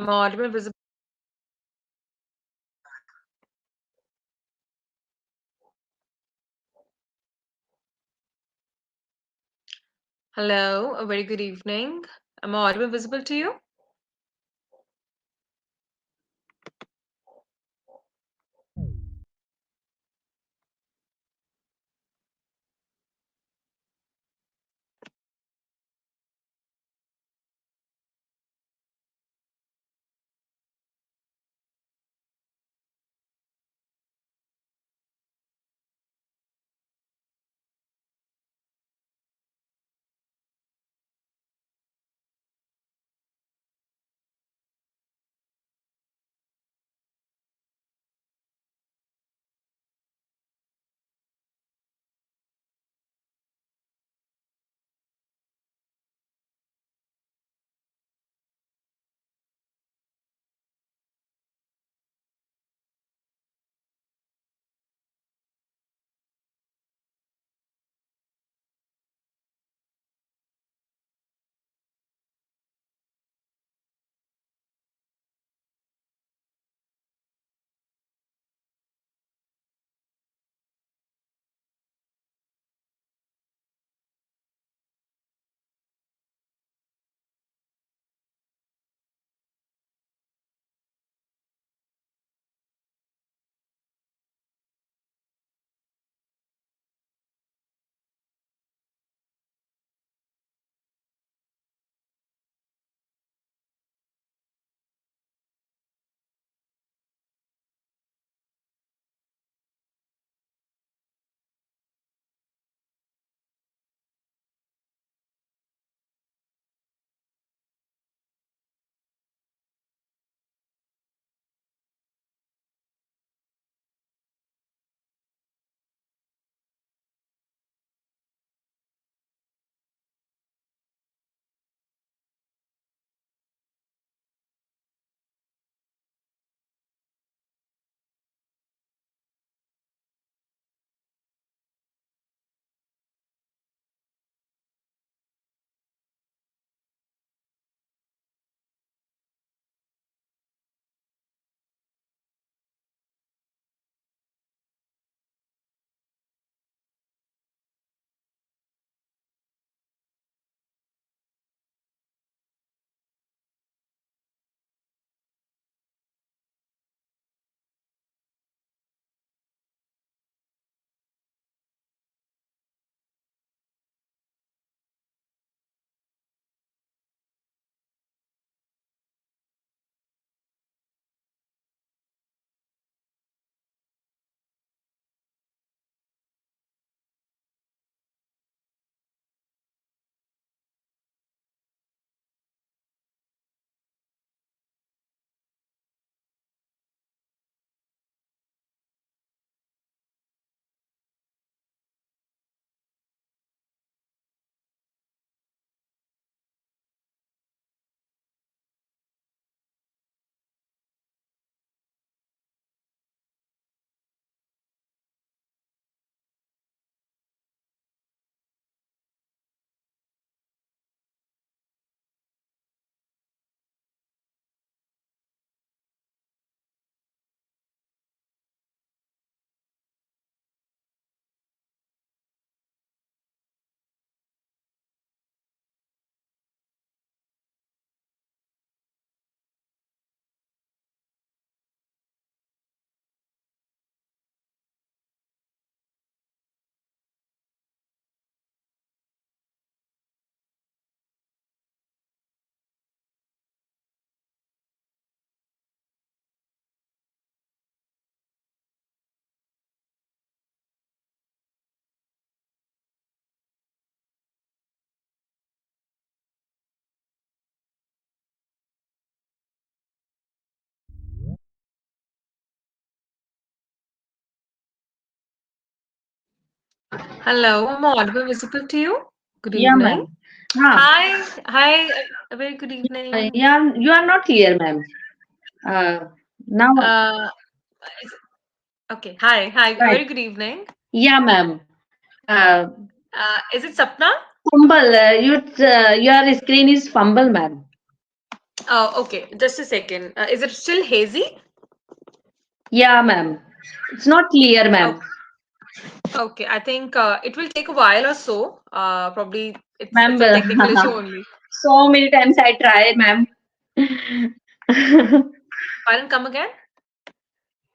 Am I audible, visible? Hello, a very good evening. Am I audible, visible to you? Hello, am I audible, visible to you? Good Yeah, evening. ma'am. Ah, Hi, a very good evening. yeah, you are not here, ma'am. Uh, now, Uh, is- okay, hi, a right. very good evening. Yeah, ma'am. Uh, Is it Sapna? fumble. Your screen is fumble, ma'am. Okay, just a second. Is it still hazy? Yeah, ma'am. It's not clear, Oh, ma'am. okay. I think it will take a while or so. Probably it's Ma'am, a technical issue only. so many times I tried, ma'am. Pardon, come again?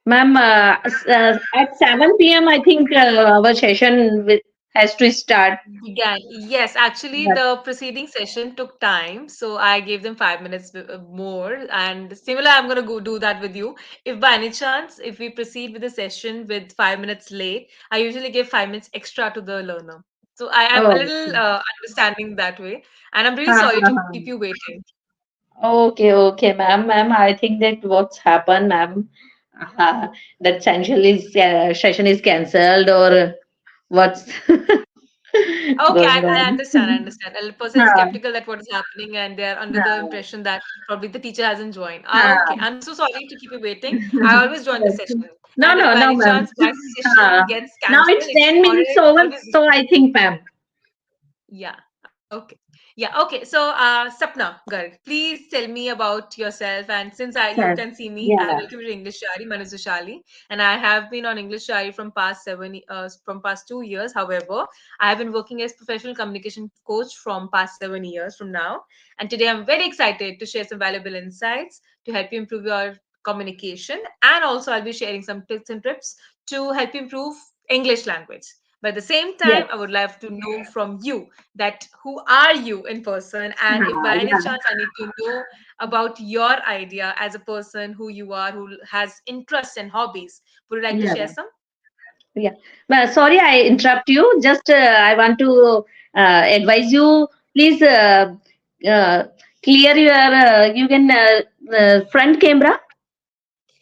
Ma'am, at 7 p.m., I think our session has to start. Began. Yes, actually, But, the preceding session took time, so I gave them 5 minutes more. And similar, I'm gonna go do that with you. If by any chance, if we proceed with the session with 5 minutes late, I usually give 5 minutes extra to the learner. So I am a oh, little understanding that way, and I'm really ha, sorry ha, to ha. keep you waiting. Okay, okay, ma'am. I think that what's happened, ma'am. That session is cancelled or what's Okay, going I on? understand. I understand. A person is Ha, skeptical that what is happening, and they are under the ha, impression that probably the teacher hasn't joined. ha. Okay, I'm so sorry to keep you waiting. I always join the Okay. session, No, and if no, by no, any ma'am. chance my session gets Now cancelled, it's it's 10 minutes already over, always so I think, ma'am. yeah. Okay. Yeah. Okay. So, Sapna Garg, please tell me about yourself. And since you Sir. can see me, Yeah, I ma'am. welcome you to English Shari, Manu Shali, and I have been on English Shari from past 2 years. However, I have been working as professional communication coach from past 7 years from now. And today, I'm very excited to share some valuable insights to help you improve your communication, and also I'll be sharing some tips and tips to help you improve English language. But at the same time, Yes. I would love to know from you that who are you in person, and if by any Yeah. chance I need to know about your idea as a person, who you are, who has interests and hobbies, would you like to Yeah, share ma'am. some? Yeah. But sorry, I interrupt you. Just I want to advise you. Please uh, clear your. You can front camera.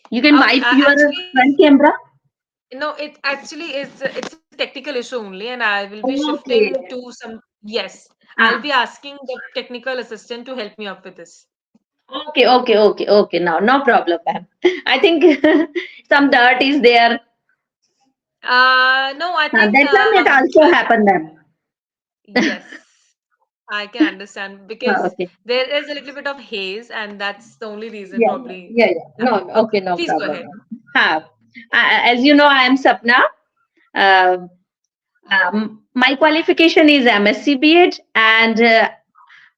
You can Okay, wipe your actually, front camera. no, it actually is it's a technical issue only, and I will be shifting Okay. to some. Yes, I'll be Ah. asking the technical assistant to help me up with this. Okay. Okay. Okay. Okay. Now, no problem, ma'am. I think some dirt is there. No, I think That time it also happened, ma'am. yes. I can understand because Okay. there is a little bit of haze, and that's the only reason, Yeah. probably. Yeah. Yeah. Yeah. No. Okay, Okay. No please go problem, ahead. ma'am. As you know, I am Sapna. Uh, my qualification is MSc BEd, and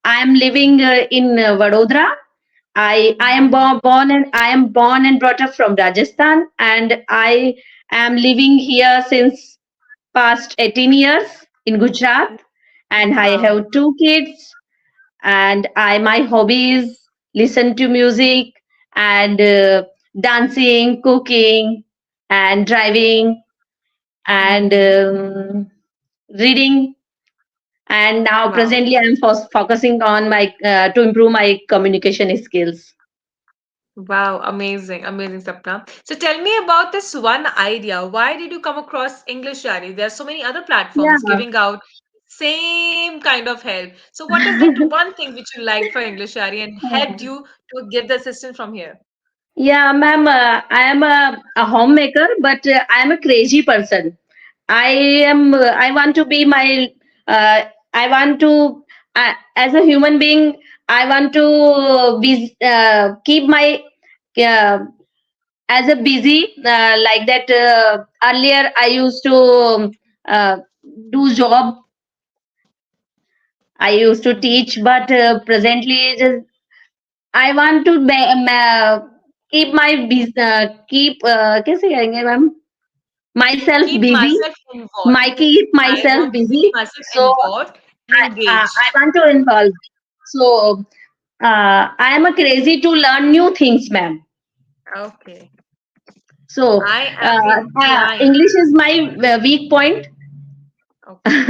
I am living in Vadodara. I am Mhm. born and brought up from Rajasthan, and I am living here since past 18 years in Gujarat, and I Wow. have two kids. And I my hobby is listen to music and dancing, cooking, and driving and Mhm. reading. And now Wow. presently I'm focusing on my to improve my communication skills. Wow. Amazing. Amazing, Sapna. So tell me about this one idea. Why did you come across English Yari? There are so many other platforms Yeah. giving out same kind of help. So what is that one thing which you liked for English Yari and helped you to get the assistance from here? Yeah, ma'am. I am a homemaker, but I am a crazy person. I am. I want to be my. I want to. As a human being, I want to be keep my uh, as a busy like that. Earlier, I used to uh, do job. I used to Mhm. teach, but presently, just I want to keep my keep कैसे कहेंगे ma'am myself Keep busy. myself involved. My keep I myself want to keep busy. myself So involved and I engaged. want to involve. So I am a crazy to learn new things, ma'am. Okay. So I am inclined. English is my weak point. Okay.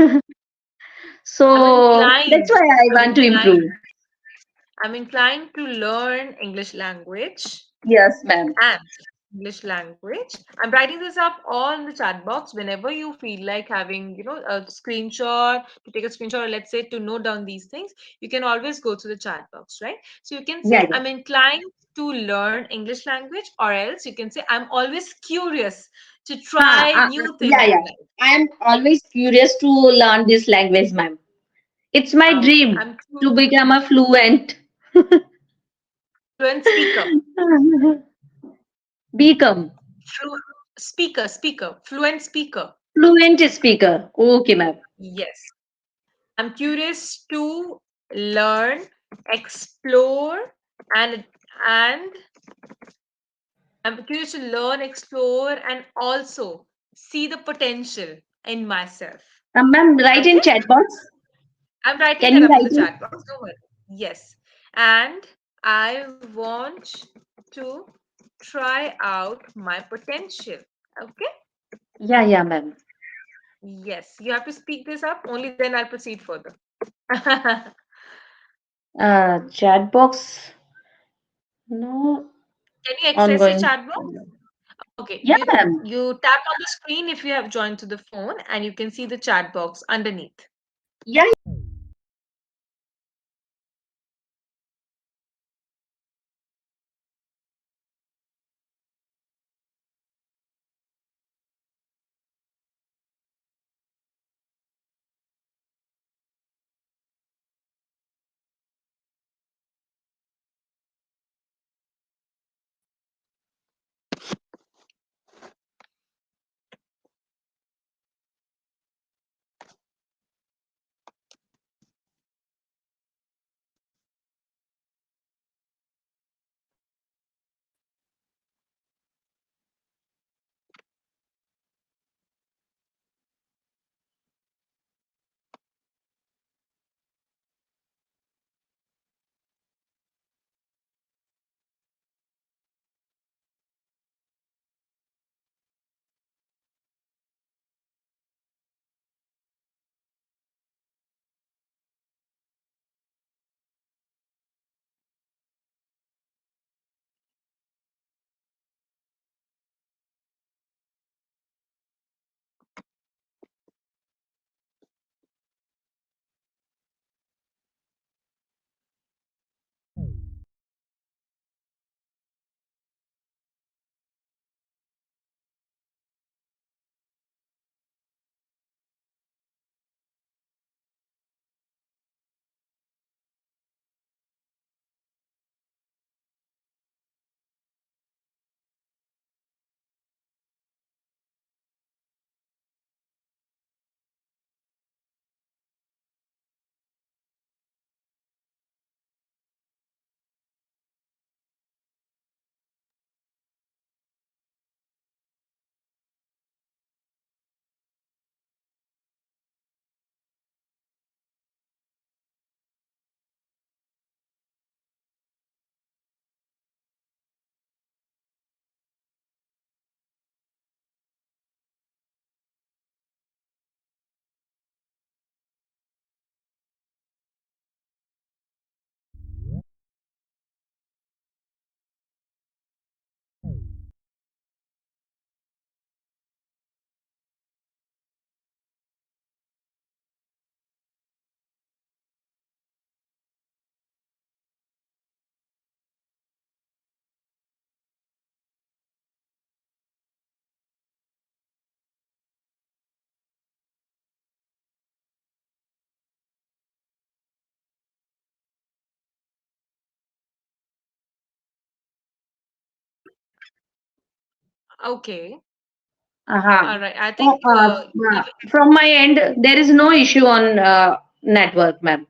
I'm So that's inclined. why I I'm want to inclined. improve. I'm inclined to learn English language Yes, ma'am. and English language. I'm writing this up all in the chat box whenever you feel like having, a screenshot, to take a screenshot, or let's say to note down these things, you can always go to the chat box, right? So you can say, Yeah, yeah. I'm inclined to learn English language, or else you can say, I'm always curious to try new things Yeah, in yeah. life. I am always curious to learn this language, ma'am. It's my Okay, dream I'm to curious. become a fluent. Fluent speaker. Become Flu- speaker. Fluent speaker. fluent speaker. Okay, ma'am. Yes. I'm curious to learn, explore, and and I'm curious to learn, explore, and also see the potential in myself. Ma'am, write Okay? in chat box. I'm writing Can that you up in write the in? chat box. Don't worry. Yes. And I want to try out my potential. Okay? Yeah, yeah, ma'am. Yes. You have to speak this up. Only then I'll proceed further. Chat box. No, Can you access your ongoing. chat box? Okay. Yeah, You ma'am. you tap on the screen if you have joined to the phone and you can see the chat box underneath. Yeah, Okay. uh-huh. All right. I think Oh, from my end, there is no issue on network, ma'am,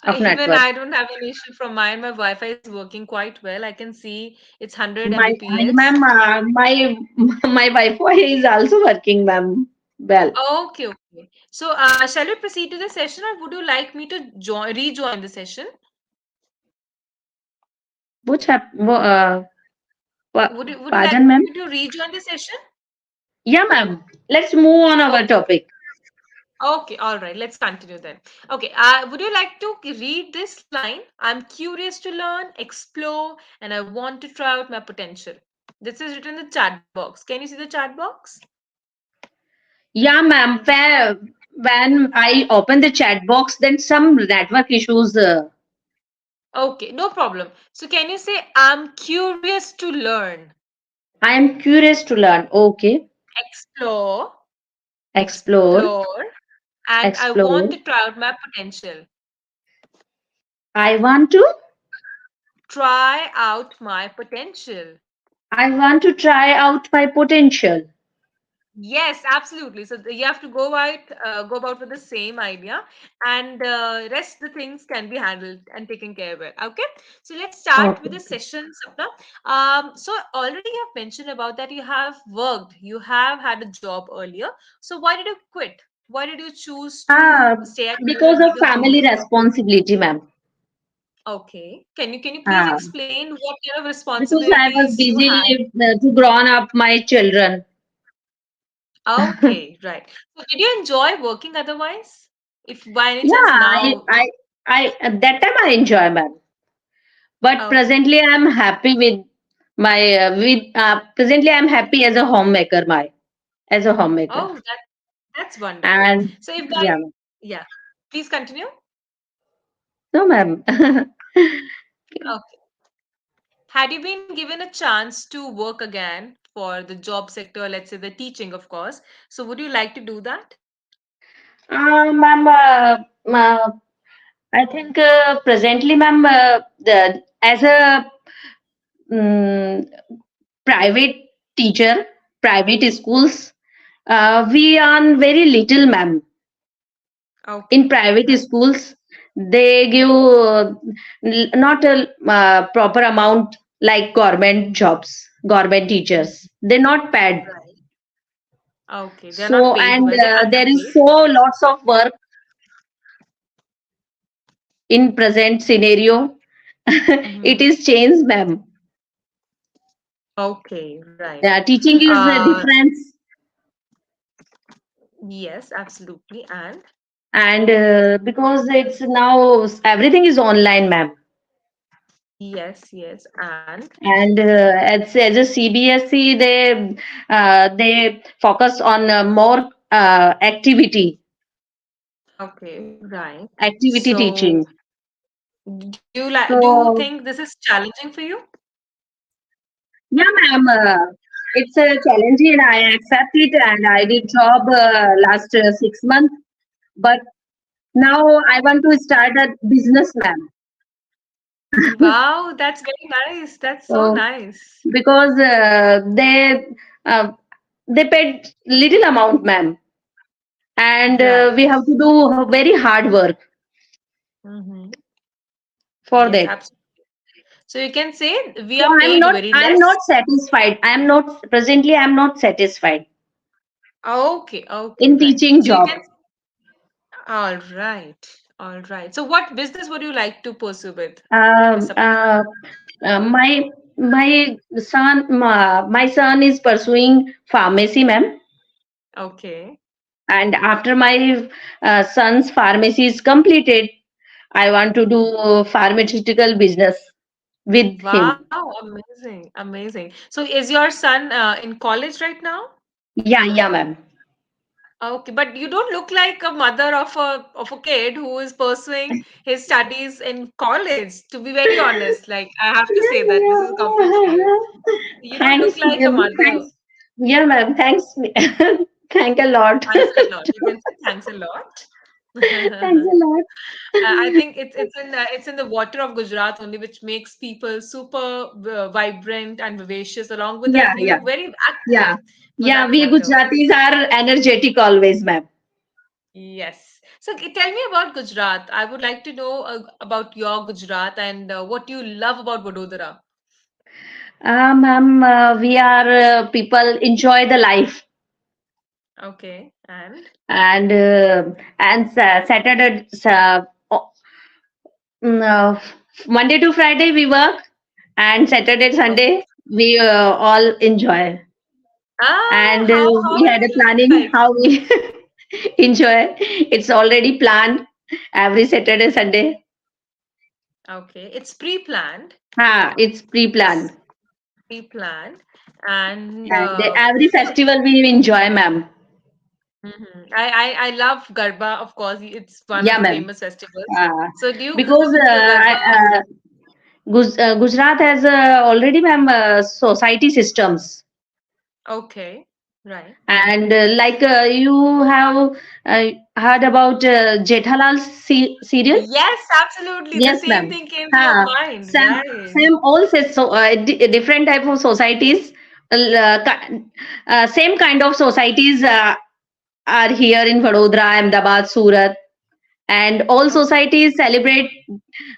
of even network. I don't have an issue from mine. My Wi-Fi is working quite well. I can see it's 100 Mbps. Ma'am, my Wi-Fi is also working, ma'am. Well, Okay, okay. So, shall we proceed to the session, or would you like me to rejoin the session? which Would you like pardon, ma'am? me to rejoin the session? Yeah, ma'am. Let's move on our Okay. topic. Okay, all right. Let's continue then. Okay, would you like to read this line? I'm curious to learn, explore, and I want to try out my potential. This is written in the chat box. Can you see the chat box? Yeah, ma'am. When I open the chat box, then some network issues. Okay, no problem. So, can you say, I'm curious to learn, I am curious to learn. Okay. explore, Explore, explore, and I want explore. to try out my potential. I want to. Try out my potential. I want to try out my potential. Yes, absolutely. So you have to go about with the same idea, and rest the things can be handled and taken care of it. Okay. So let's start with Okay. the session, Sapna. So already you have mentioned about that you have worked, you have had a job earlier. So why did you quit? Why did you choose to Ah, stay at home because and be of a family homemaker? responsibility, ma'am. Okay. Can you please Ah, explain what kind of because I was responsibilities you had? busy to grown up my children. Okay, right. So did you enjoy working otherwise? If by any Yeah, chance now, I at that time I enjoy, ma'am. But okay. presently I'm happy with my with presently I'm happy as a homemaker, my as a homemaker. Oh, that's wonderful. And So if by yeah, yeah, please continue. no, ma'am. Okay. Had you been given a chance to work again for the job sector, let's say the teaching, of course, so would you like to do that? Ma'am, I think presently, ma'am, as a mm private teacher, private schools, we earn very little, ma'am. In Okay, private right. schools, they give not a proper amount like government jobs, government teachers. They're not paid. Right. Okay, they're not So, paid and well, they're there is underpaid. so lots of work in present scenario. It Mm-hmm. is changed, ma'am. Okay, right. Teaching is Uh, different, yes, absolutely. And and because it's now everything is online, ma'am. yes, yes, and And as a CBSE, they focus on more okay, right. activity So teaching. do you So think this is challenging for you? yeah, ma'am, it's a challenge, and I accept it. And I did job last 6 months, but now I want to start a business, ma'am. Wow, that's very nice. That's so So nice. because uh, they paid little amount, ma'am, and we Right. have to do very hard work Mm-hmm. for Yes, that. absolutely. So you can say we So are I'm paid not very I'm not less. satisfied. I'm not satisfied Okay, okay, in right. teaching So you job. can, all right, all right. So what business would you like to pursue with, Miss Um, Sapna? uh, my son is pursuing pharmacy, ma'am. Okay. And after my son's pharmacy is completed, I want to do pharmaceutical business with him. Wow, amazing, amazing. So is your son in college right now? Yeah, yeah, ma'am. Okay, but you don't look like a mother of a kid who is pursuing his studies in college, to be very honest. Like I have to say that this is compulsory. You don't look Thanks, like a ma'am. mother. Thanks. Yeah, ma'am. Thanks. Thank a lot. Thanks a lot. You can say thanks a lot. Thanks a lot. I think it's in the water of Gujarat only, which makes people super vibrant and vivacious. Along with Yeah, that, you yeah, look very yeah. active for Yeah, that we matter. Gujaratis are energetic always, ma'am. Yes. So tell me about Gujarat. I would like to know about your Gujarat and what you love about Vadodara. Ma'am, we are people enjoy the life, Okay. And and Saturday, Monday to Friday we work, and Saturday okay. Sunday we all enjoy. Ah, And how we does had a it look planning like? how we enjoy. It's already planned every Saturday Sunday. Okay. It's pre-planned. It's pre-planned, It's pre-planned. And and every food. festival we enjoy, ma'am. I love Garba, of course. It's one of Yeah, the ma'am. famous festivals. Uh, So do you because go to the Garba? Gujarat has already, ma'am, society systems, Okay. Right. And like you have heard about Jethalal's serial? Yes, absolutely. The Yes, same ma'am. thing came to your Ha, mind. Sam, Right. same all says so. Different type of societies, same kind of societies are here in Vadodara, Ahmedabad, Surat, and all Okay. societies celebrate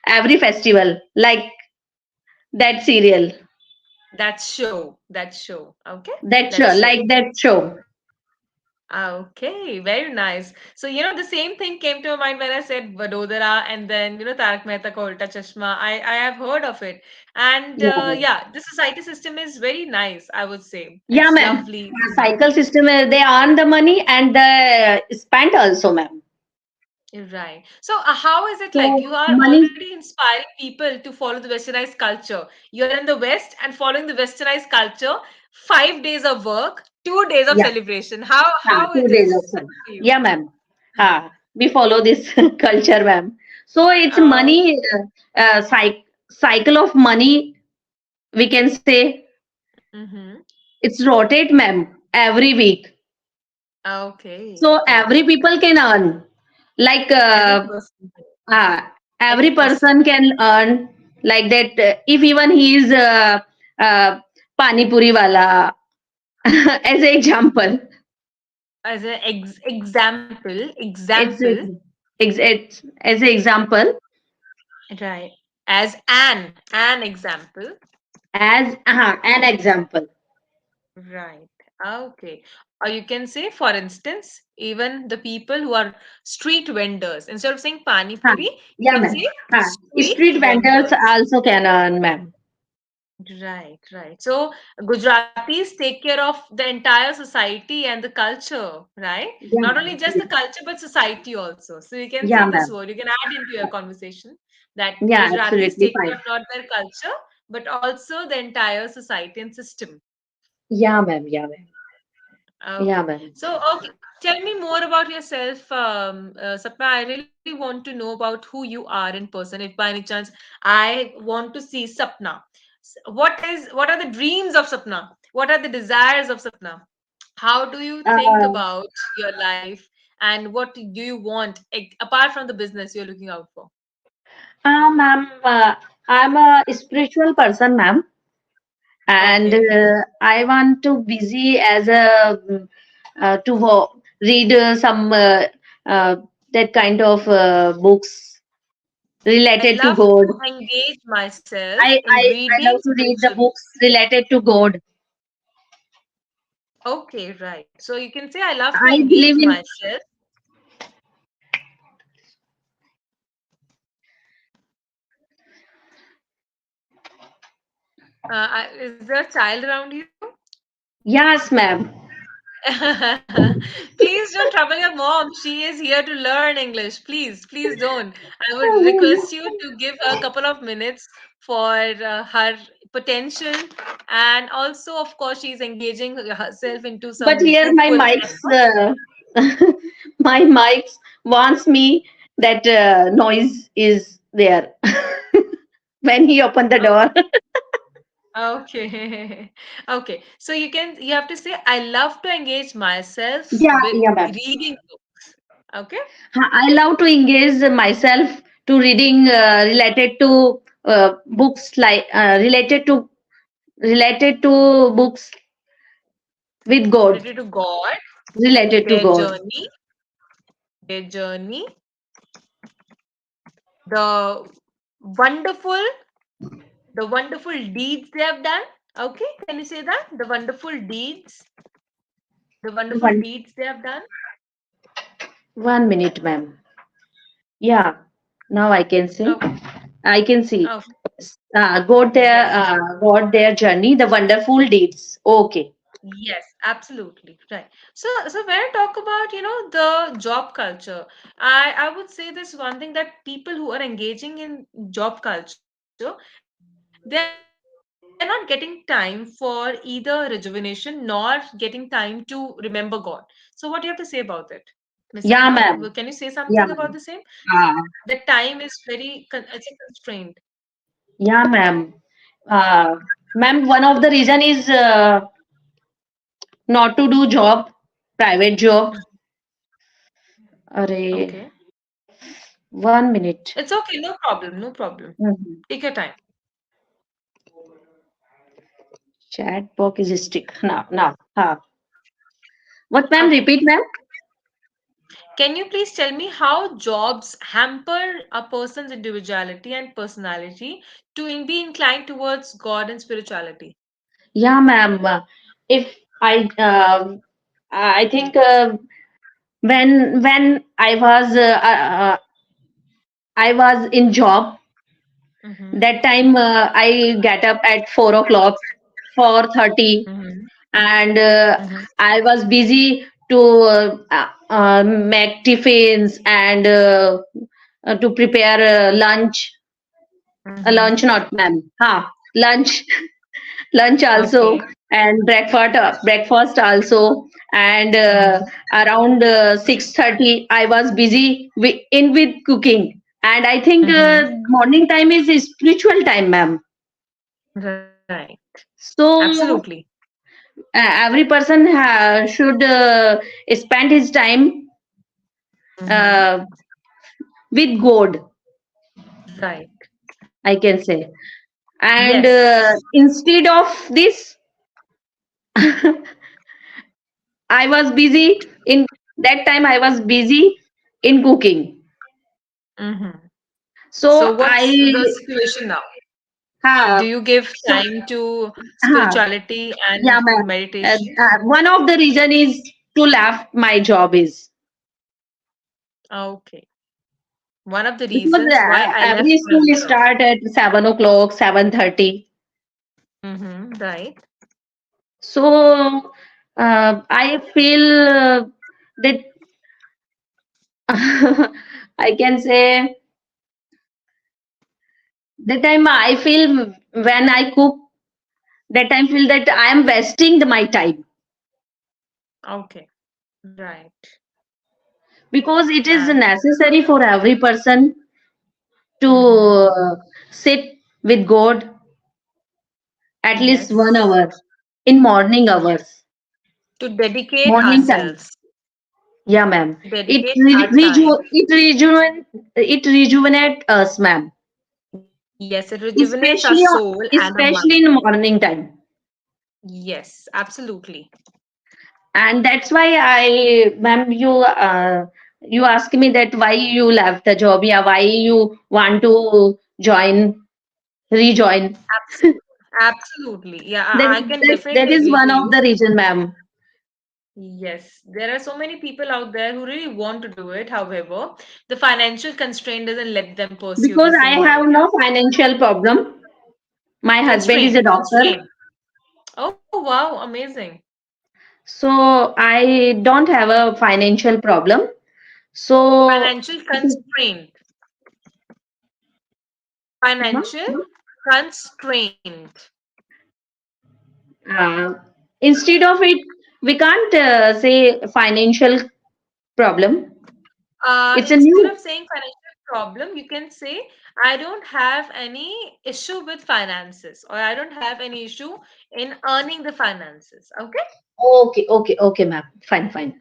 every festival like that serial. That show. That show. Okay. That That show, like show. that show. Okay, very nice. So, the same thing came to my mind when I said Vadodara and then, Tarak Mehta Ka Ulta Chashma. I have heard of it. And Yeah, ma'am. yeah, the society system is very nice, I would say. Yeah, It's ma'am. lovely. Cycle system, they earn the money and the spend also, ma'am. Right. So, how is it like? So You are money, already inspiring people to follow the westernized culture. You're in the West and following the westernized culture, 5 days of work, 2 days of yeah, celebration. How it 2 days is also. for you? Yeah, ma'am. We follow this culture, ma'am. So it's Oh, money, cycle of money, we can say. mm-hmm. It's rotate, ma'am, every week. Okay. So every Okay. people can earn. Like Every person. uh, every person Interesting. can earn like that. If even he is pani puri wala, as an example, As an it's example, it's as an example, right? As an example, as an example. right? Okay. Or you can say, for instance, even the people who are street vendors. Instead of saying pani Huh. puri, you Yeah, can ma'am. say Huh. street Street vendors vendors. also can earn, ma'am. Right, right. So Gujaratis take care of the entire society and the culture, right? Yeah, Not only ma'am. just the culture, but society also. So you can Yeah, say this ma'am. word, you can add into your conversation that Yeah, Gujaratis absolutely take care fine. of not their culture, but also the entire society and system. Yeah, ma'am. Yeah, ma'am. Yeah, Okay. ma'am. So, okay, tell me more about yourself, Sapna. I really want to know about who you are in person. If by any chance I want to see Sapna, what are the dreams of Sapna? What are the desires of Sapna? How do you think Uh, about your life, and what do you want apart from the business you're looking out for? ma'am, I'm a spiritual person, ma'am, and Okay. I want to busy as a to read some uh, that kind of books I related to love God. to engage myself in I reading love to read the spiritual books books. related to God. Okay, right. So you can say I love to I engage believe in. myself. Is there a child around you? Yes, ma'am. Please don't trouble your mom. She is here to learn English. Please don't. I would request you to give her a couple of minutes for her potential, and also, of course, she's engaging herself into But some here my fruitful mics, effort. my mics wants me that noise is there when he opened the door. Okay. Okay. So you have to say, I love to engage myself Yeah, with yeah, ma'am. reading books. Okay. I love to engage myself to reading related to books like related to books with God, Related to God, related to their God. journey, their journey, the wonderful, the wonderful deeds they have done. Okay. Can you say that? The wonderful One deeds they have done. 1 minute, ma'am. Yeah, now I can say. Okay. I can see. Okay. Yes. Got their journey, the wonderful deeds. Okay. Yes, absolutely. Right. So when I talk about, the job culture, I would say this one thing that people who are engaging in job culture, they're not getting time for either rejuvenation nor getting time to remember God. So what do you have to say about it? Miss Sapna, can you say Yeah, something ma'am. about the same? Yeah, That ma'am. time is very, Uh, it's a constraint. yeah, ma'am. Uh, Ma'am, one of the reason is not to do job, private job. Array, Okay. 1 minute. It's okay, no problem, no problem. Mhm. Take your time. Chat box is stick. Now. What, ma'am? Okay. Repeat, ma'am. Can you please tell me how jobs hamper a person's individuality and personality to be inclined towards God and spirituality? Yeah, ma'am. If I think when I was in job. Mm-hmm. That time I get up at 4 o'clock, 4:30, Mm-hmm. and Mm-hmm. I was busy to make tiffins and to prepare Mm-hmm. lunch not ma'am, lunch, lunch also, Okay. and breakfast also, and Mm-hmm. around 6:30 I was busy with cooking, and I think Mm-hmm. morning time is a spiritual time, ma'am. Right. So Absolutely. every person should spend his time Mm-hmm. uh, with God, Right. I can say. And Yes. instead of this, I was busy in that time. I was busy in cooking. Mm-hmm. So So what's the situation now? Do uh, you give so time to uh, spirituality yeah, and ma'am. meditation? One of the reason is to left my job is Okay. One of the because reasons why I left every my school job. start at 7 o'clock, 7:30. Mm-hmm. Right. So I feel that I can say that time I feel when I cook, that time feel that I am wasting my time, Okay. Right. because it is And necessary for every person to mm-hmm. sit with God at least Yes. 1 hour in morning Yes. hours, To dedicate morning time. ourselves, Yeah, ma'am. dedicate our time. It rejuvenate us, ma'am. Yes, it rejuvenates our Especially soul and our mind. especially in morning time. Yes, absolutely. And that's why I, ma'am, you ask me that why you left the job, yeah, why you want to rejoin. Absolutely. Absolutely. Yeah, that, I can that definitely is agree to one of you. the reason, ma'am, Yes, there are so many people out there who really want to do it. However, the financial constraint doesn't let them pursue because this I in have morning. no financial problem. My husband is a doctor, Constraint. Oh, wow, amazing. so I don't have a financial problem. So Financial constraint. Financial constraint. uh, instead of it, we can't say financial problem. It's a Instead new. of saying financial problem, you can say, I don't have any issue with finances, or I don't have any issue in earning the finances. Okay? Okay, ma'am.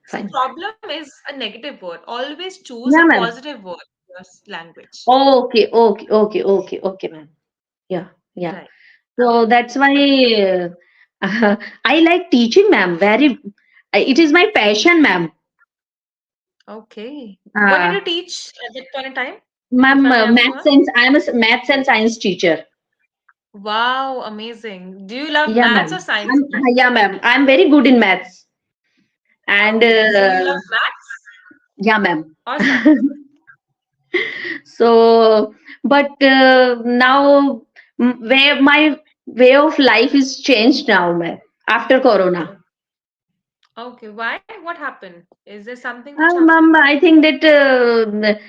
See, Fine. problem is a negative word. Always choose a Yeah, ma'am. positive word in your language. Okay, ma'am. Yeah. Right. So that's why I like teaching, ma'am. It is my passion, ma'am. Okay. What did Uh, you teach at that point in time, if ma'am, I may ask you? I'm a maths and science teacher. Wow, amazing. Do you love Yeah, maths or ma'am. science more? Yeah, ma'am. I'm very good in maths. And Okay. So you love maths yeah, ma'am. or science? So, but now where my way of life is changed now, ma'am, after Corona. Okay. Why? What happened? Is there something which happened? Ma'am, I think that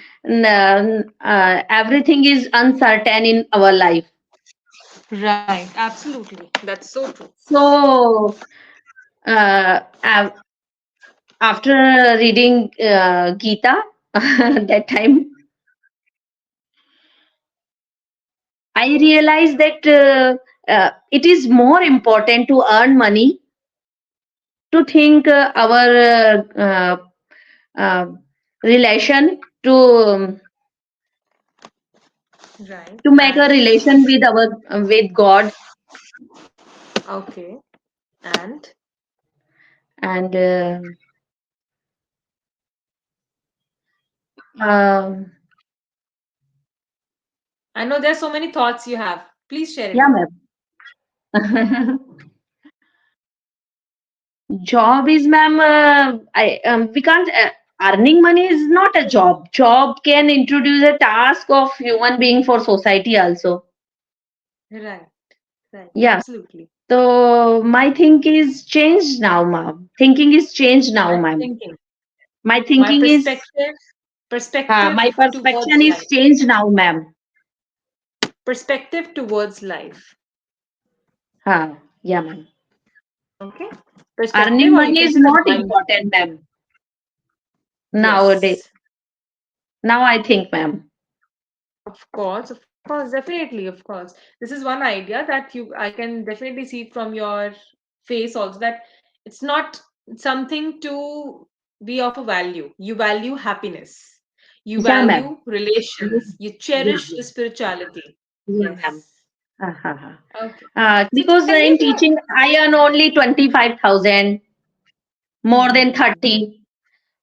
everything is uncertain in our life. Right. Absolutely. That's so true. So, after reading Gita, that time I realized that it is more important to earn money to think our uh, relation Right. to make a And relation with our with God, okay. And and um, I know there's so many thoughts you have. Please share it yeah, all. ma'am. Job is, ma'am, I we can't earning money is not a job. Job can introduce a task of human being for society also. Right. Right. Yeah. Absolutely. So my think is changed now, ma'am. Thinking is changed now, My ma'am. thinking, My my thinking is perspective my towards perception is life. changed now, ma'am. Perspective towards life. Yeah, ma'am. Okay. Perspective, Earning or you money can is say the not mind. important, ma'am. Nowadays, Yes. now I think, ma'am. Of course, definitely, of course. This is one idea that I can definitely see from your face also, that it's not something to be of a value. You value happiness. You Yeah, ma'am. value relations. You Yeah, cherish yeah, the spirituality. yeah, ma'am. Yes. Uh-huh. Okay. So Because tell me in about, teaching, I earn only 25,000, more than hmm, 30.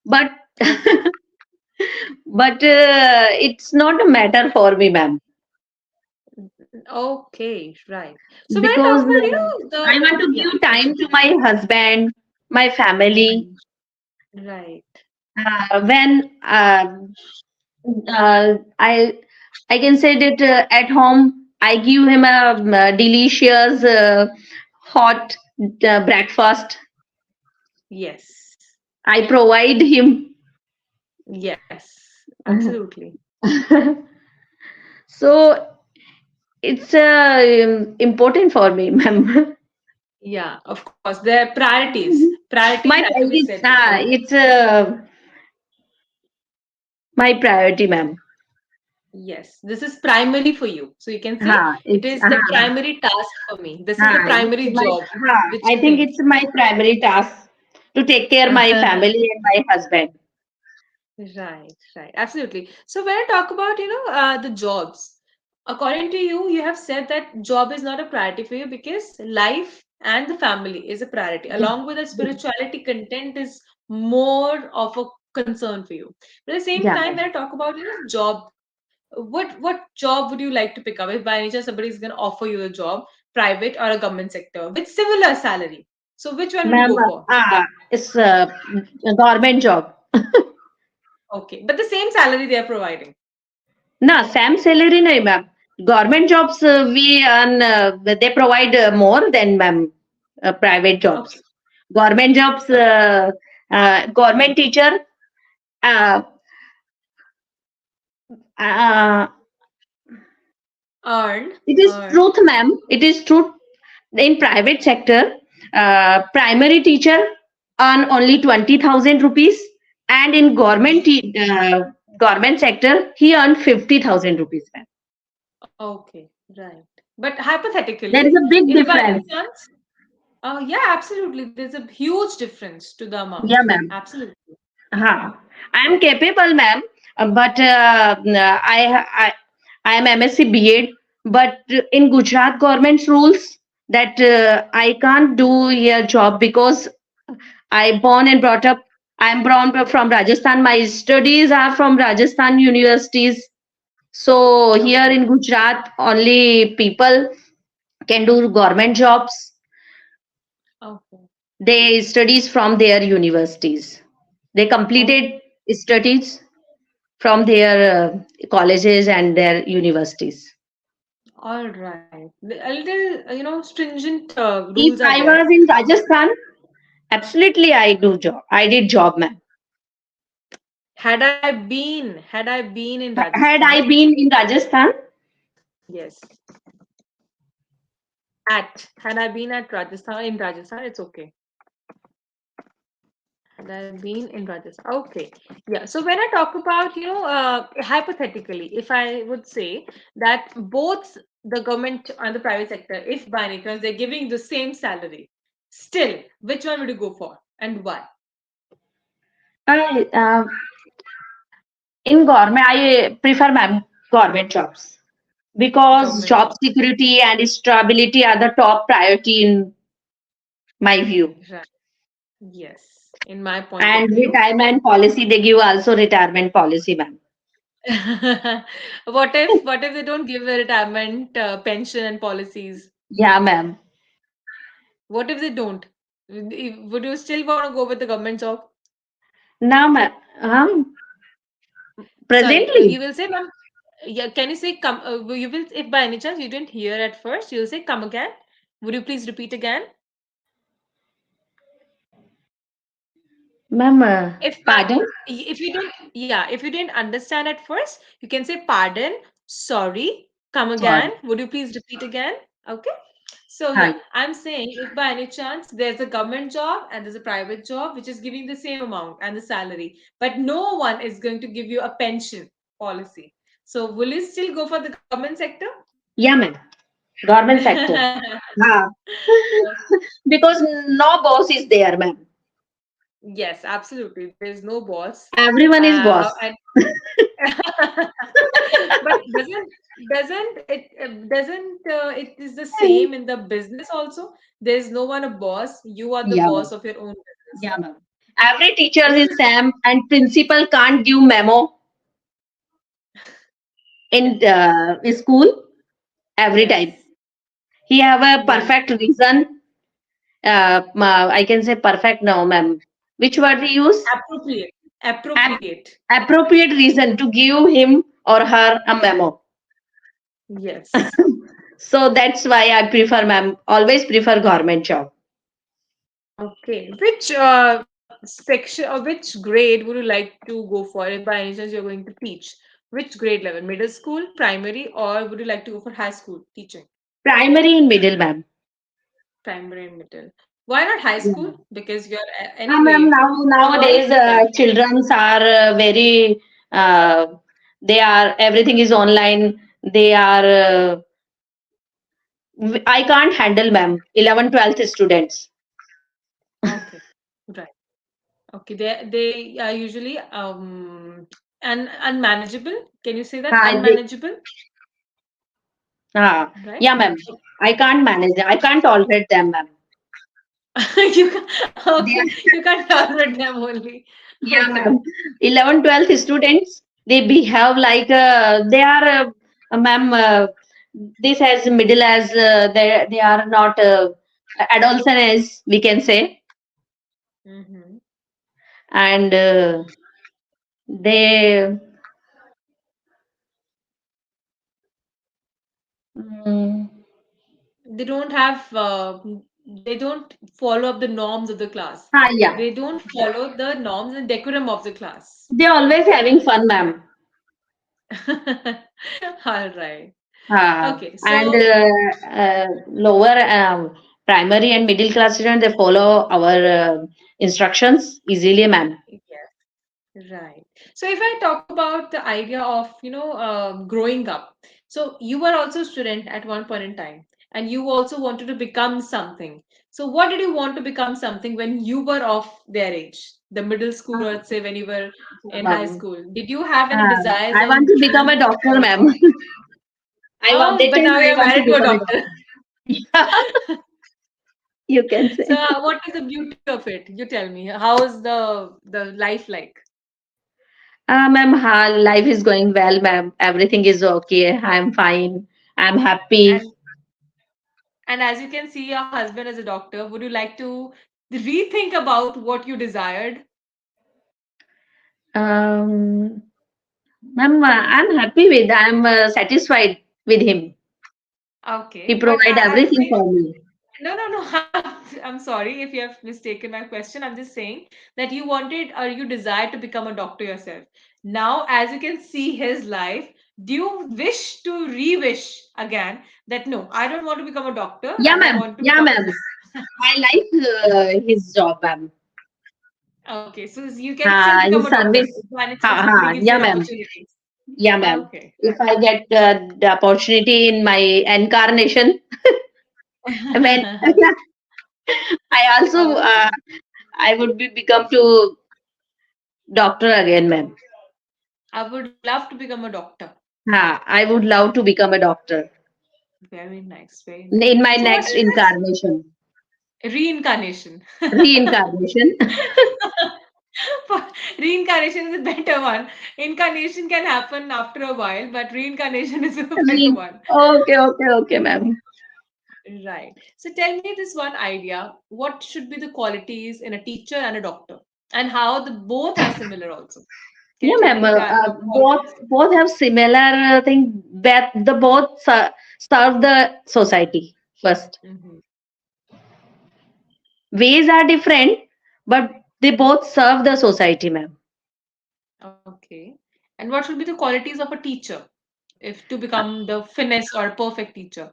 But okay. but it's not a matter for me, ma'am. Okay, right. So when I Because talk about, I want to yeah, give time to my husband, my family. mhm, right. When I can say that at home I give him a delicious hot breakfast. Yes. I provide him. Yes. Absolutely. So it's important for me, ma'am. Yeah, of course. There are priorities. Priorities My have to be set for you. it's my priority, ma'am. Yes, this is primary for you. So you can say it It's is the primary task for me. This is the it's primary my job which I you think think. it's my primary task to take care my family and my husband. Right, right. Absolutely. So when I talk about, the jobs, according to you, you have said that job is not a priority for you because life and the family is a priority. Yeah, Along with the yeah, spirituality, content is more of a concern for you. But at the same yeah, time, ma'am. when I talk about, job, what job would you like to pick up if by any chance somebody is going to offer you a job, private or a government sector, with similar salary? So which one would you Ma'am, go for? it's a government job. Okay, but the same salary they are providing. No, same salary nahi, ma'am. Government jobs we earn, they provide more than, ma'am, private jobs. Okay. Government jobs, government teacher, uh, uh, Earn, it is earn. truth, ma'am. It is truth. In private sector, primary teacher earn only 20,000 rupees, and in government sector, he earned 50,000 rupees, ma'am. Okay, right. But There hypothetically, is a big if by any difference. chance, yeah, absolutely, there's a huge difference to the Yeah, amount. ma'am. Absolutely. I am capable, ma'am, but I am MSc BEd. But in Gujarat government's rules that I can't do a job because I born and brought up. I'm born from Rajasthan. My studies are from Rajasthan universities. So here Okay. in Gujarat, only people can do government jobs. Okay. They studies from their universities. They Oh, completed studies from their colleges and their universities. all right. A little, stringent rules If are I there. was in Rajasthan, absolutely I do job. I did job, ma'am. Had I been in Had I Rajasthan, been in Rajasthan, yes. Had I been at Rajasthan in Rajasthan, it's okay. And I've been in Rajasthan. Okay. Yeah. So when I talk about, hypothetically, if I would say that both the government and the private sector, if by any chance they're giving the same salary, Still, which one would you go for and why? I, in government, I prefer government jobs because Government job job. security and stability are the top priority in my view. Right. Yes. In my point of And view. retirement policy, they give also retirement policy, ma'am. What if they don't give a retirement pension and policies? Yeah, ma'am. What if they don't? Would you still want to go with the government job? Now, ma'am, Sorry, you presently, will say, ma'am. Yeah, can you say come? You will, if by any chance you didn't hear at first, you'll say come again. Would you please repeat again? ma'am, If by, pardon? if you didn't, yeah, if you didn't understand at first, you can say pardon, sorry, come again. Sorry. Would you please repeat again? Okay. So Hi. yeah, I'm saying if by any chance there's a government job and there's a private job which is giving the same amount and the salary, but no one is going to give you a pension policy. So will you still go for the government sector? Yeah, ma'am. Government sector. Ah. Because no boss is there, ma'am. Yes, absolutely. There is no boss. Everyone is boss. And but it is the same in the business also? There's no one a boss. You are the Yeah, boss ma'am. of your own business. Yeah, ma'am. Every teacher This is is Sam, and principal can't give memo in school every time. yes, He have a right. perfect reason. I can say perfect now, ma'am. Which word we use? Appropriate. Ap- Appropriate. appropriate reason to give him or her a memo. Yes. So that's why I prefer, ma'am. Always prefer government job. Okay. Which section or which grade would you like to go for if by any chance you're going to teach? Which grade level? Middle school, primary, or would you like to go for high school teaching? Primary and middle, ma'am. Primary and middle. Why not high Yeah. school? Because you're Ma'am, anyway you are nowadays childrens are very they are everything is online. They are I can't handle, ma'am. 11, 12th students. okay. Right. Okay. They are usually unmanageable. Can you say that Hi, unmanageable? Right? yeah, ma'am. I can't manage them. I can't tolerate them, ma'am. You can, They okay. are, You can't tolerate them only. yeah, Okay. ma'am. 11, 12th students. They behave like they are, ma'am. This as middle as they are not adolescent as we can say, Hmm. and they mm, They don't have. They don't follow up the norms of the class. yeah, They don't follow the norms and decorum of the class. they always having fun, ma'am. All right. Okay. And So lower primary and middle class students they follow our instructions easily, ma'am. yes. Right. So if I talk about the idea of, growing up, so you were also a student at one point in time, and you also wanted to become something. So what did you want to become something when you were of their age, the middle school, or let's say when you were in high Um, school? Did you have any desires I on want to become wanting a to become doctor, a ma'am. doctor? I want that But time now I you're want to married to a become a doctor. doctor. Yeah, you can So say. what is the beauty of it? You tell me. How is the life like? Ma'am, life is going well, ma'am. Everything is okay. I'm fine. I'm happy. And And as you can see, your husband is a doctor. Would you like to rethink about what you desired? Um, ma'am, I'm happy with. I'm satisfied with him. He Okay, but provide I'm everything saying for me. no, no, no. I'm sorry if you have mistaken my question. I'm just saying that you wanted or you desired to become a doctor yourself. Now, as you can see his life, do you wish to re-wish again that no, I don't want to become a doctor Yeah, and I ma'am. want to Yeah, become ma'am. I like his job, ma'am. okay, so you can still become His a doctor service. if by any chance somebody gives you Yeah, an ma'am. opportunity. Yeah, ma'am. Okay, If I get the opportunity in my incarnation, when right. I also Okay. I would be become to doctor again, ma'am. I would love to become a doctor. I would love to become a doctor Very nice, very nice. in my So what next is this incarnation, reincarnation? reincarnation. Reincarnation is a better one. Incarnation can happen after a while, but reincarnation is a better Re- one. okay, okay, okay, ma'am. Right. So tell me this one idea. What should be the qualities in a teacher and a doctor? And how the both are similar also. Can Yeah, you tell ma'am. me that Both qualities? have similar thing that the both serve the society first. Hmm. Ways are different, but they both serve the society, ma'am. Okay. And what should be the qualities of a teacher if to Uh, become the finesse or perfect teacher?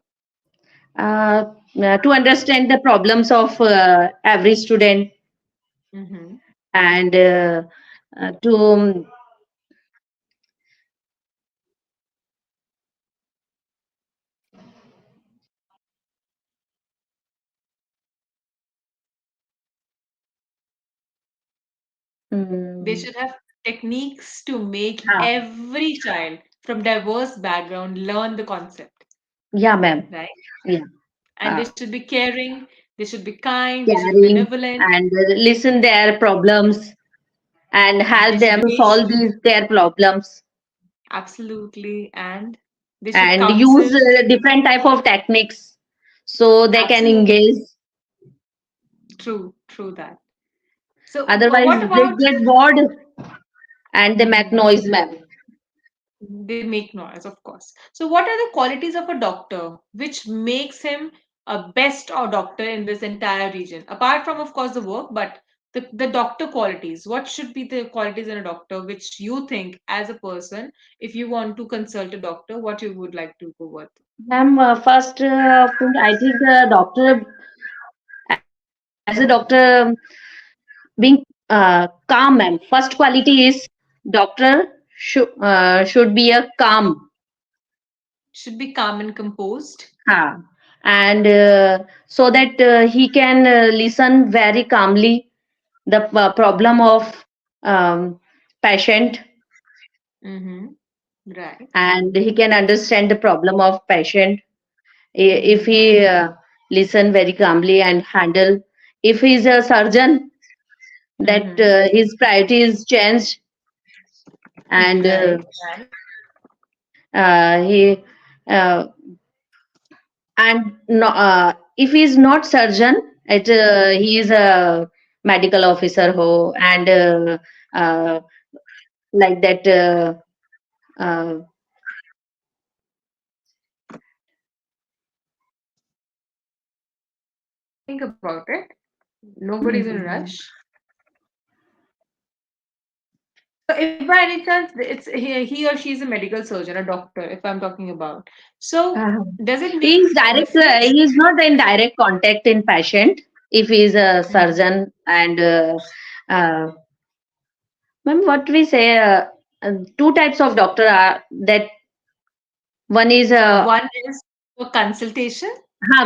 to understand the problems of every student Hmm. and to They mm, should have techniques to make ah, every child from diverse background learn the concept, yeah, ma'am. right? Yeah, And they uh, should be caring, they should be kind, they should be caring benevolent, and listen their problems and they help should them be to solve patient, their problems absolutely, and they should and use counsel, different type of techniques so they can absolutely engage. true that. So, Otherwise, what they about get bored and they make mhm, noise, ma'am. they make noise, of course. So, what are the qualities of a doctor which makes him a best or doctor in this entire region? Apart from, of course, the work, but the doctor qualities. What should be the qualities in a doctor which you think, as a person, if you want to consult a doctor, what you would like to go with? Ma'am, first thing I think doctor, as a doctor, being calm, ma'am. First quality is doctor should be a calm, Should be calm and composed. and so that he can listen very calmly the problem of um, patient, Mm-hmm. Right. and he can understand the problem of patient if Mm-hmm. he listen very calmly and handle. If he's a surgeon, that Mm-hmm. his priorities changed, and Right. he uh, and no, if he's not surgeon, he is a medical officer who and uh, like that uh, Think about it. Nobody's in a mm, rush. So, if by any chance he or she is a medical surgeon, a doctor, if I'm talking about, so uh, does it he make is direct difference? he is not in direct contact in patient if he is a Mhm. surgeon and uh, ma'am, what we say two types of doctor are that one is One is for consultation.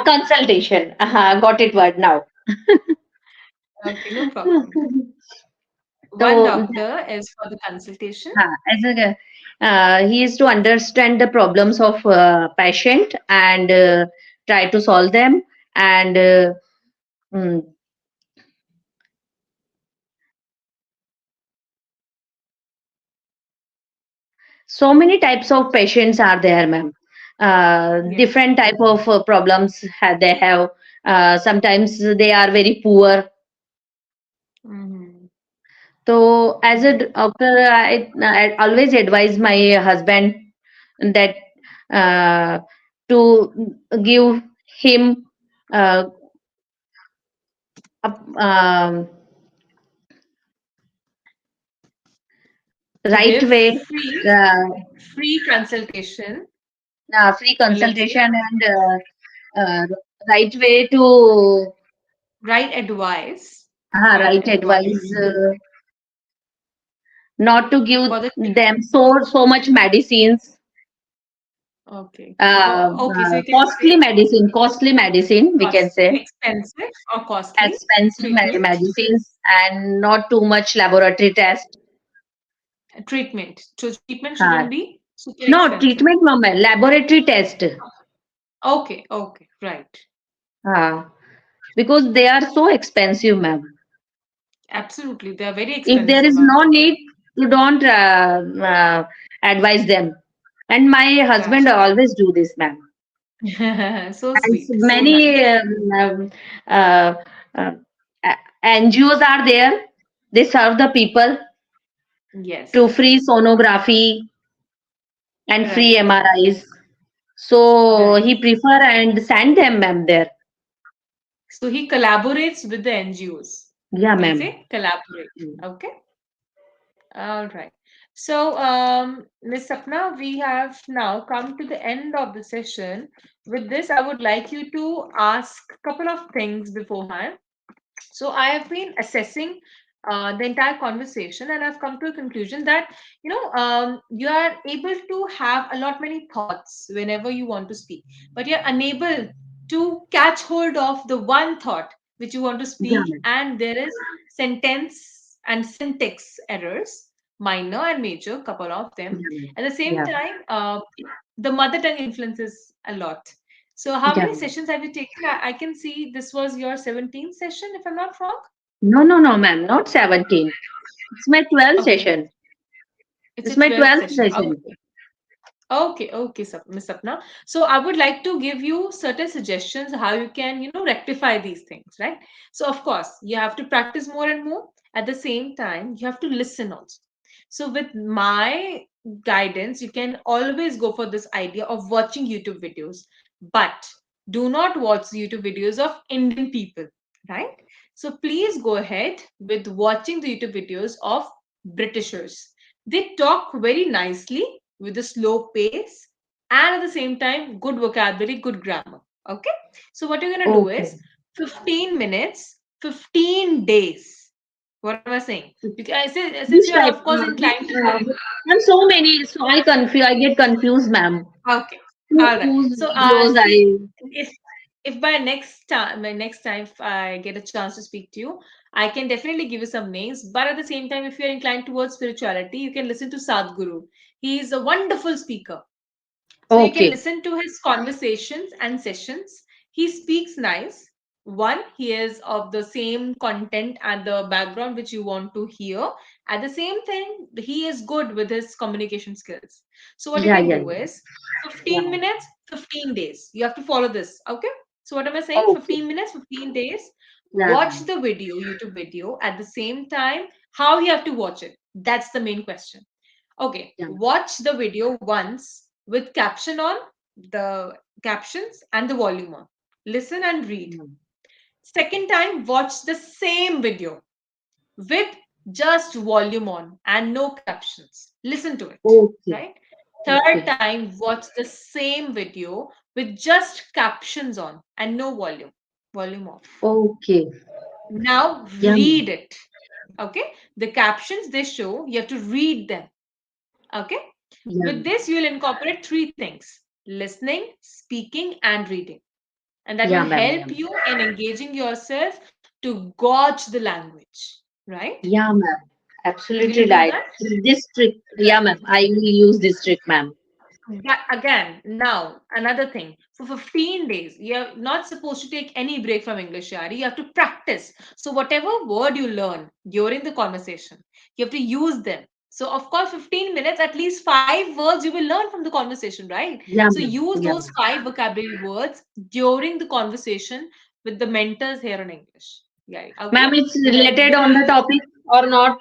consultation. Got it word now. Okay, no problem. One So doctor is for the consultation. as a he is to understand the problems of patient and try to solve them and mm, so many types of patients are there, ma'am. Yes. Different type of problems they have. Sometimes they are very poor. Mm-hmm. So as a Right. doctor, I always advise my husband that uh, to give him uh, a To right give way, free consultation, free or let's say consultation and right way to right advice, right right advice. advice Not to give for the them so much medicines Okay. Okay, so you can say costly medicine, we can say, expensive or costly expensive treatment. medicines, and not too much laboratory test. Treatment. So treatment Uh, shouldn't be super no expensive. treatment, ma'am, laboratory test. Okay, okay, right. Uh, because they are so expensive, ma'am. Absolutely. They are very If there expensive, is I'm no talking. need, you don't advise them. And my Right. husband always do this, ma'am. So And sweet, so many nice. uh, uh, NGOs are there. They serve the people to Yes. free sonography and free Right. MRIs. So Right. he prefer and send them, ma'am, there. So he collaborates with the NGOs. Yeah, Can ma'am. say collaborate. Mm. Okay. All right. So, Miss Sapna, we have now come to the end of the session. With this, I would like you to ask a couple of things beforehand. So I have been assessing the entire conversation, and I've come to a conclusion that you are able to have a lot many thoughts whenever you want to speak, but you're unable to catch hold of the one thought which you want to Yeah, speak, ma'am. and there is sentence and syntax errors, minor and major, couple of them. Yeah, ma'am. At the same Yeah, time, the mother tongue influences a lot. So, how yeah, many ma'am. sessions have you taken? I can see this was your 17th session, if I'm not wrong. No, no, no, ma'am. Not 17. It's my 12th Okay, session. it's It's a my 12th 12th session. session. Okay, okay, okay, Miss Sapna. So, I would like to give you certain suggestions how you can, rectify these things, right? So, of course, you have to practice more and more. At the same time, you have to listen also. So, with my guidance, you can always go for this idea of watching YouTube videos, but do not watch YouTube videos of Indian people, right? So, please go ahead with watching the YouTube videos of Britishers. They talk very nicely with a slow pace and at the same time, good vocabulary, good grammar. Okay, so what you're going to do Okay. is 15 minutes, 15 days. What am I saying? Because since Which you are, type? of course, inclined towards. And so many, so I get confused, ma'am. Okay, all right. Whose So, videos see, I? if by next time, if I get a chance to speak to you, I can definitely give you some names. But at the same time, if you're inclined towards spirituality, you can listen to Sadhguru. He is a wonderful speaker. So you can Okay. listen to his conversations and sessions. He speaks nice. One, he is of the same content and the background which you want to hear. At the same time, he is good with his communication skills. So what you Yeah, can yeah, do yeah. is Yeah. 15 minutes, 15 days. You have to follow this. Okay. So what am I saying? Okay. 15 minutes, 15 days. Yeah, Watch ma'am. the video, YouTube video. At the same time, how you have to watch it. That's the main question. Okay, Yeah. watch the video once with caption on, the captions and the volume on. Listen and read. Yeah. Second time, watch the same video with just volume on and no captions. Listen to it, Okay. right? Third Okay. time, watch the same video with just captions on and no volume off. Okay. Now Yeah, ma'am. read it. Okay, the captions they show, you have to read them. Okay. Yeah. With this, you will incorporate three things: listening, speaking, and reading. And that will Yeah, ma'am. help Yeah. you in engaging yourself to gauge the language. Right? Yeah, ma'am. Will Absolutely you do right. that? This trick. Yeah, ma'am. I will use this trick, ma'am. But again, now another thing. For 15 days, you're not supposed to take any break from English, Yari. You have to practice. So, whatever word you learn during the conversation, you have to use them. So, of course, 15 minutes, at least five words you will learn from the conversation, right? Yeah, So, ma'am. use Yeah, those ma'am. five vocabulary words during the conversation with the mentors here in English. Yeah. Okay. Ma'am, it's So, related on the topic or not?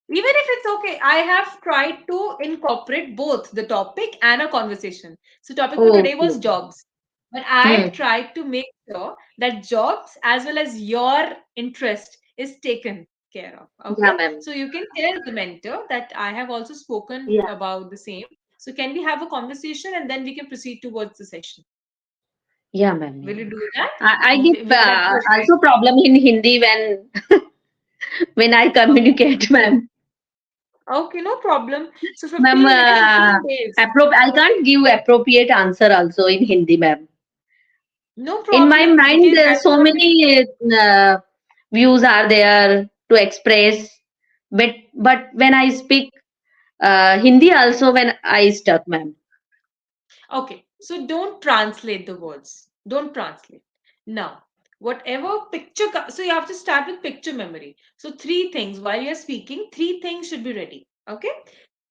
even if it's okay, I have tried to incorporate both the topic and a conversation. So topic for today Okay. was jobs, but I Hmm. tried to make sure that jobs as well as your interest is taken care of. Yeah, Okay, ma'am. so you can tell the mentor that I have also spoken Yeah. about the same. So can we have a conversation and then we can proceed towards the session? Yeah, ma'am. Will Yeah. you do that? I get Will that be okay? also problem in Hindi when I Okay. communicate, ma'am. Okay, no problem. So Ma'am, 15 days, 15 days. I can't give appropriate answer also in Hindi, ma'am. No In my problem mind, because that's so what we. many views are there to express, but when I speak Hindi also, when I stuck, ma'am. Okay, so don't translate the words. Don't translate. Now, whatever picture, so you have to start with picture memory. So, three things while you're speaking, three things should be ready. Okay,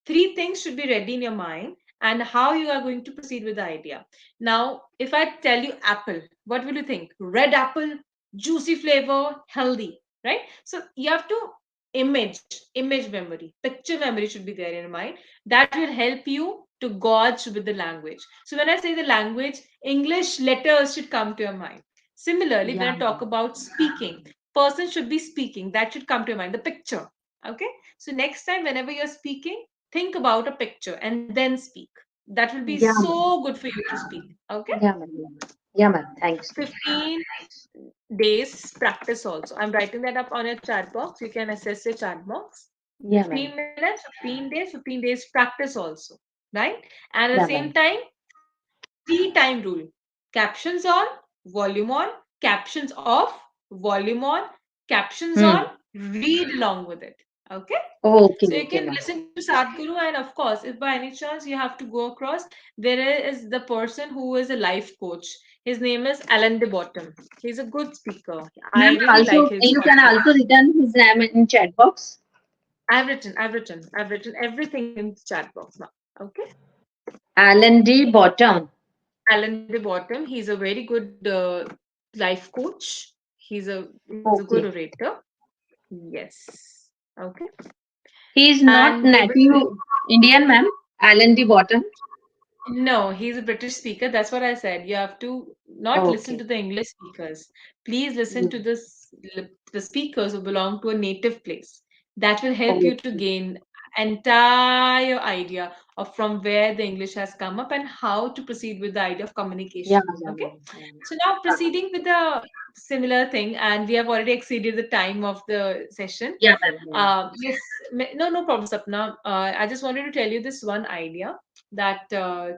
three things should be ready in your mind and how you are going to proceed with the idea. Now, if I tell you apple, what will you think? Red apple, juicy flavor, healthy, right? So, you have to image memory, picture memory should be there in your mind that will help you to gauge with the language. So when I say the language, English letters should come to your mind. Similarly, when Yeah, I talk ma'am. about speaking, person should be speaking. That should come to your mind. The picture. Okay. So next time, whenever you're speaking, think about a picture and then speak. That will be Yeah, ma'am. so good for you to speak. Okay. Yeah, ma'am. Yeah, ma'am. Yeah, ma'am. Thanks. 15 days practice also. I'm writing that up on your chat box. You can access your chat box. Yeah, ma'am. 15 minutes, 15 days practice also. Right? And at the Yeah, same ma'am. time, three time rule. Captions on, volume on, captions off, volume on, captions on, Hmm. read along with it. Okay? Okay, So you okay, can ma'am. listen to Sadhguru, and of course, if by any chance you have to go across, there is the person who is a life coach. His name is Alan de Bottom. He's a good speaker. I Ma'am, really like also his you can content. also return his name in chat box. I've written everything in the chat box now. Okay. Alan D. Bottom. Alan de Bottom. He's a very good life coach. He's a good Okay. orator. Yes. Okay. He is not And they will. native Indian, ma'am. Alan D. Bottom. No, he's a British speaker. That's what I said. You have to not listen Okay. to the English speakers. Please listen Yeah. to the speakers who belong to a native place. That will help you to Okay. gain entire idea of from where the English has come up and how to proceed with the idea of Yeah, communication. yeah, Okay. ma'am. Yeah, So now ma'am. proceeding with the similar thing, and we have already exceeded the time of the session. Yeah, ma'am. Yeah. Yes, no, no problem, Sapna. I just wanted to tell you this one idea that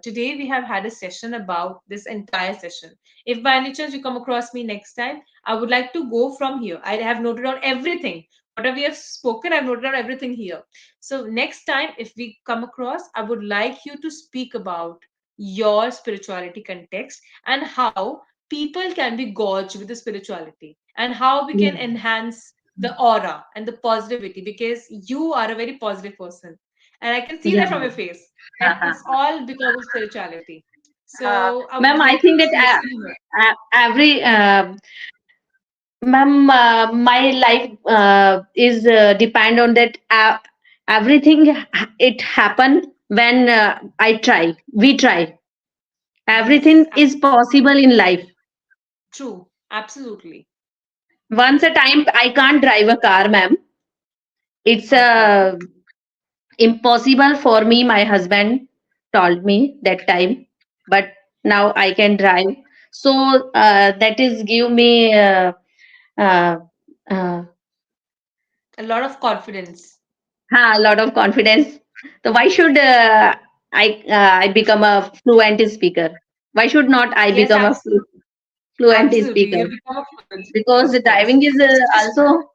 today we have had a session about this entire session. If by any chance you come across me next time, I would like to go from here. I have noted down everything. Whatever we have spoken, I've noted down everything here. So next time, if we come across, I would like you to speak about your spirituality context and how people can be gorged with the spirituality and how we Yeah. can enhance the aura and the positivity because you are a very positive person and I can see Yeah, that from your ma'am. face and it's all because of spirituality. So I would Ma'am, I like to think that listen more. every ma'am, my life is depend on that. Everything it happen when I try. We try. Yes, Everything is possible in life. true, absolutely. Once a time, I can't drive a car, ma'am. It's Okay. impossible for me. My husband told me that time, but now I can drive. So that is give me uh, uh, A lot of confidence. a lot of confidence. So why should I become a fluent speaker? Why should not I Yes, become a fluent absolutely. speaker? You'll become a fluent speaker, Because of the course. driving is So just also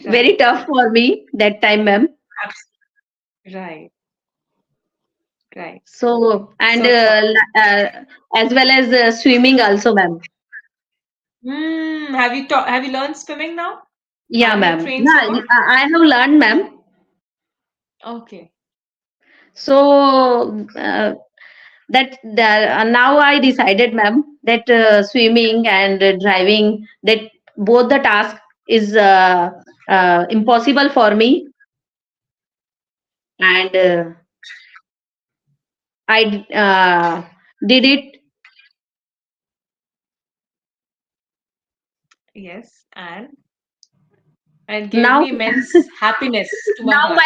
right, very tough for me that time, ma'am. right, right. So and So of course. as well as swimming also, ma'am. Have you learned swimming now? Yeah, Are you a ma'am. trained Yeah, swimmer? I have learned, ma'am. Okay. So now I decided, ma'am, that swimming and driving, that both the task is impossible for me, and I did it. Yes, and it gave Now, me immense happiness to my heart.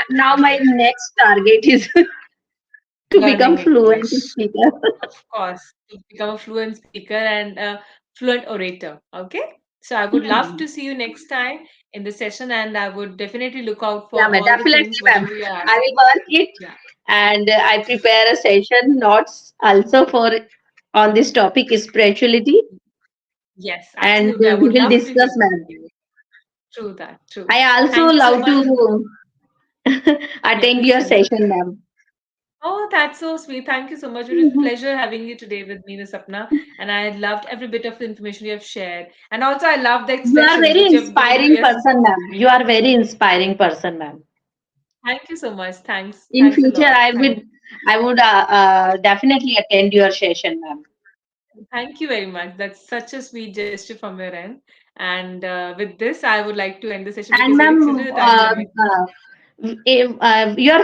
now my next target is to become Learning fluent English, speaker. of course, to become a fluent speaker and a fluent orator. Okay. So I would Yeah, love ma'am. to see you next time in the session, and I would definitely look out for Yeah, ma'am. all the Definitely, things, ma'am. whatever you are I asking. will work it, Yeah. and I prepare a session notes also for on this topic spirituality, Yes, and absolutely. I we would will love to hear discuss, from ma'am. you. True that. True. I also Thank you so love much. to Yeah, attend please your tell me. session, ma'am. Oh, that's so sweet. Thank you so much. It was a Mhm. pleasure having you today with me, Miss Sapna. And I loved every bit of the information you have shared. And also, I love the You are expressions very which you have given to inspiring your. person, ma'am. You are very inspiring person, ma'am. Thank you so much. Thanks. In Thanks a future, lot. I would definitely attend your session, ma'am. Thank you very much. That's such a sweet gesture from your end. And with this, I would like to end the session because And we've ma'am, exceeded the time limit. your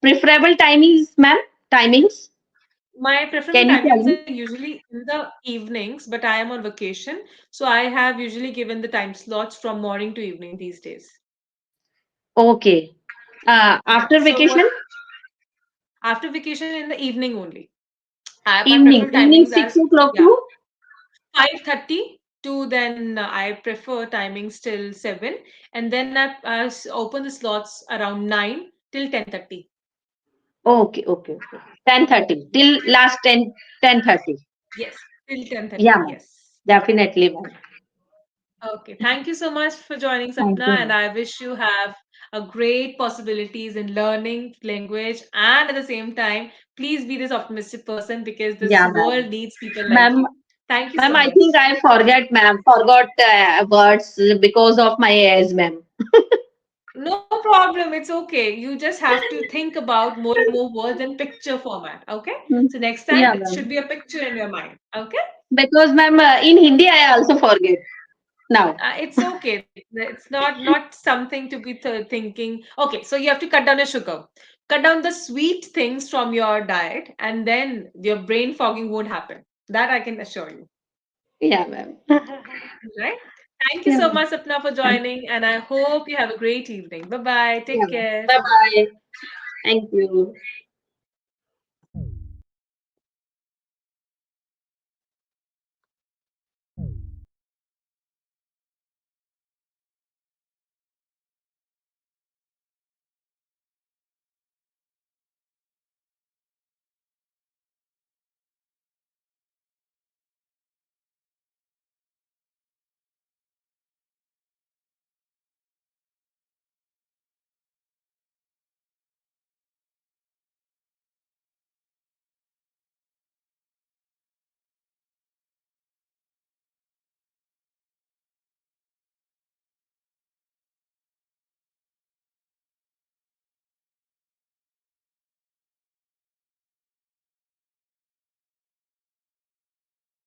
preferable timings, ma'am, timings. My preferable Can you tell timings are me? usually in the evenings, but I am on vacation. So I have usually given the time slots from morning to evening these days. Okay. Yeah. After So what vacation, after vacation in the evening only. My evening, preferred evening timings are 6 o'clock yeah to 5:30 to then I prefer timings till 7, and then I open the slots around 9 till 10:30. okay, okay, okay. 10:30 till last 10:30. Yes, till 10:30. Yeah, ma'am. Yes. Definitely, ma'am. Okay, thank you so much for joining, Thank Sapna, you, and ma'am. I wish you have a great possibilities in learning language, and at the same time, please be this optimistic person because this Yeah, ma'am. world needs people like Ma'am, you. Thank you ma'am, so I much. think I forget, ma'am. Forgot words because of my age, ma'am. No problem, it's okay. You just have to think about more and more words in picture format, okay? Mm. So next time Yeah, it should ma'am. be a picture in your mind, okay? Because, ma'am, in Hindi, I also forget now. It's okay. It's not something to be thinking. Okay, so you have to cut down your sugar, cut down the sweet things from your diet, and then your brain fogging won't happen. That I can assure you. Yeah, ma'am. Right? Thank you Yeah, so ma'am. much, Sapna, for joining, and I hope you have a great evening. Bye bye. Yeah, Take ma'am. care. Bye bye. Thank you.